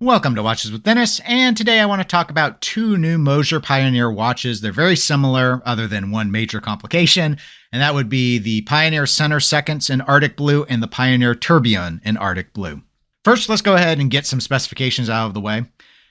Welcome to Watches with Dennis, and today I want to talk about two new Moser Pioneer watches. They're very similar, other than one major complication, and that would be the Pioneer Center Seconds in Arctic Blue and the Pioneer Tourbillon in Arctic Blue. First, let's go ahead and get some specifications out of the way.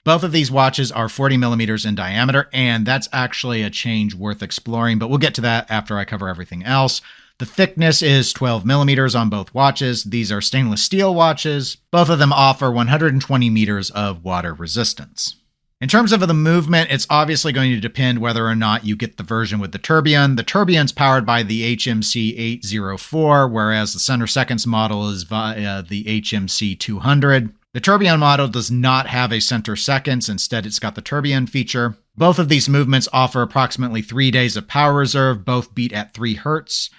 Both of these watches are 40 millimeters in diameter, and that's actually a change worth exploring, but we'll get to that after I cover everything else. The thickness is 12 millimeters on both watches. These are stainless steel watches. Both of them offer 120 meters of water resistance. In terms of the movement, it's obviously going to depend whether or not you get the version with the Tourbillon. The Tourbillon's powered by the HMC 804, whereas the Center Seconds model is via the HMC 200. The Tourbillon model does not have a Center Seconds. Instead, it's got the Tourbillon feature. Both of these movements offer approximately 3 days of power reserve, both beat at 3 hertz.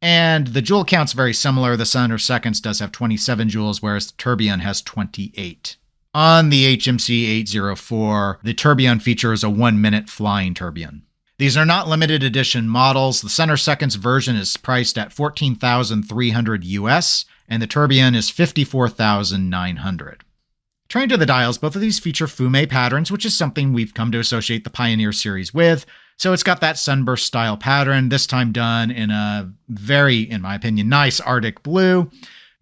And the joule count's very similar. The Center Seconds does have 27 joules, whereas the Tourbillon has 28. On the HMC 804, the Tourbillon features a 1-minute flying tourbillon. These are not limited edition models. The Center Seconds version is priced at $14,300 US, and the Tourbillon is $54,900. Turning to the dials, both of these feature fume patterns, which is something we've come to associate the Pioneer series with. So it's got that sunburst style pattern, this time done in a very, in my opinion, nice Arctic blue.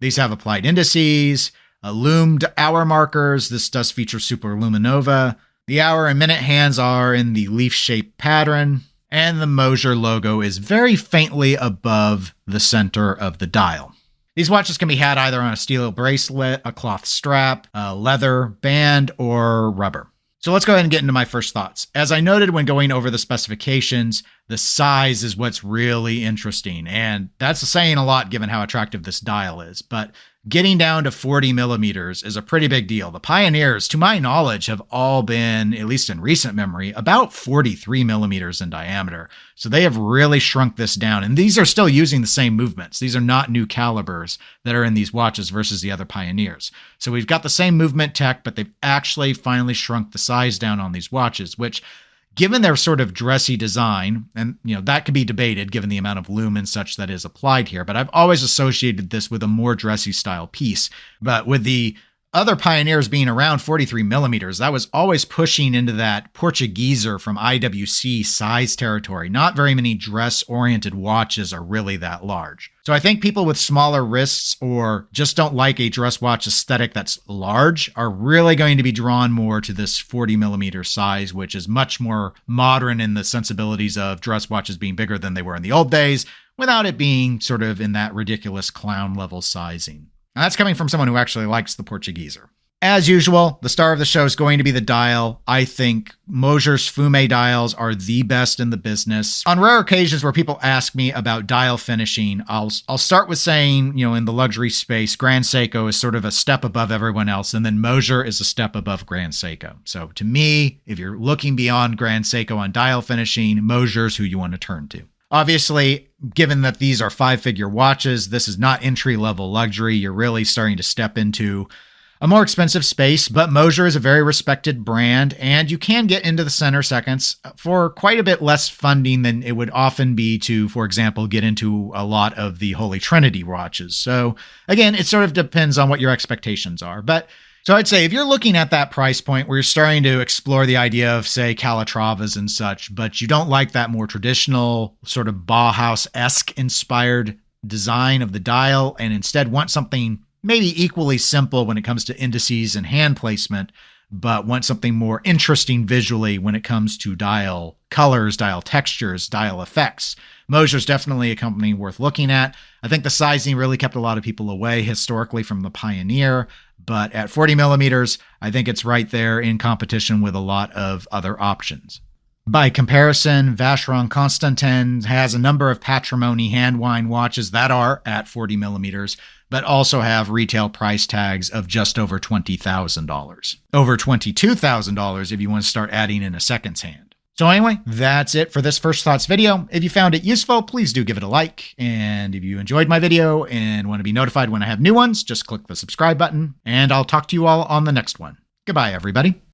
These have applied indices, loomed hour markers. This does feature superluminova. The hour and minute hands are in the leaf-shaped pattern, and the Moser logo is very faintly above the center of the dial. These watches can be had either on a steel bracelet, a cloth strap, a leather band, or rubber. So let's go ahead and get into my first thoughts. As I noted when going over the specifications, the size is what's really interesting, and that's saying a lot given how attractive this dial is. But getting down to 40 millimeters is a pretty big deal. The Pioneers, to my knowledge, have all been, at least in recent memory, about 43 millimeters in diameter. So they have really shrunk this down, and these are still using the same movements. These are not new calibers that are in these watches versus the other Pioneers. So we've got the same movement tech, but they've actually finally shrunk the size down on these watches, which, given their sort of dressy design, and that could be debated given the amount of lume and such that is applied here, but I've always associated this with a more dressy style piece. But with the other Pioneers being around 43 millimeters, that was always pushing into that Portugueser from IWC size territory. Not very many dress-oriented watches are really that large. So I think people with smaller wrists or just don't like a dress watch aesthetic that's large are really going to be drawn more to this 40 millimeter size, which is much more modern in the sensibilities of dress watches being bigger than they were in the old days, without it being sort of in that ridiculous clown level sizing. Now, that's coming from someone who actually likes the Portugueser. As usual, the star of the show is going to be the dial. I think Moser's fume dials are the best in the business. On rare occasions where people ask me about dial finishing, I'll start with saying, in the luxury space, Grand Seiko is sort of a step above everyone else, and then Moser is a step above Grand Seiko. So to me, if you're looking beyond Grand Seiko on dial finishing, Moser's who you want to turn to. Obviously, given that these are 5-figure watches, this is not entry-level luxury. You're really starting to step into a more expensive space, but Moser is a very respected brand, and you can get into the Center Seconds for quite a bit less funding than it would often be to, for example, get into a lot of the Holy Trinity watches. So again, it sort of depends on what your expectations are. So I'd say if you're looking at that price point where you're starting to explore the idea of, say, Calatravas and such, but you don't like that more traditional sort of Bauhaus-esque inspired design of the dial and instead want something maybe equally simple when it comes to indices and hand placement, but want something more interesting visually when it comes to dial colors, dial textures, dial effects, Moser's definitely a company worth looking at. I think the sizing really kept a lot of people away historically from the Pioneer, but at 40 millimeters, I think it's right there in competition with a lot of other options. By comparison, Vacheron Constantin has a number of patrimony hand wind watches that are at 40 millimeters, but also have retail price tags of just over $20,000. Over $22,000 if you want to start adding in a seconds hand. So anyway, that's it for this First Thoughts video. If you found it useful, please do give it a like. And if you enjoyed my video and want to be notified when I have new ones, just click the subscribe button. And I'll talk to you all on the next one. Goodbye, everybody.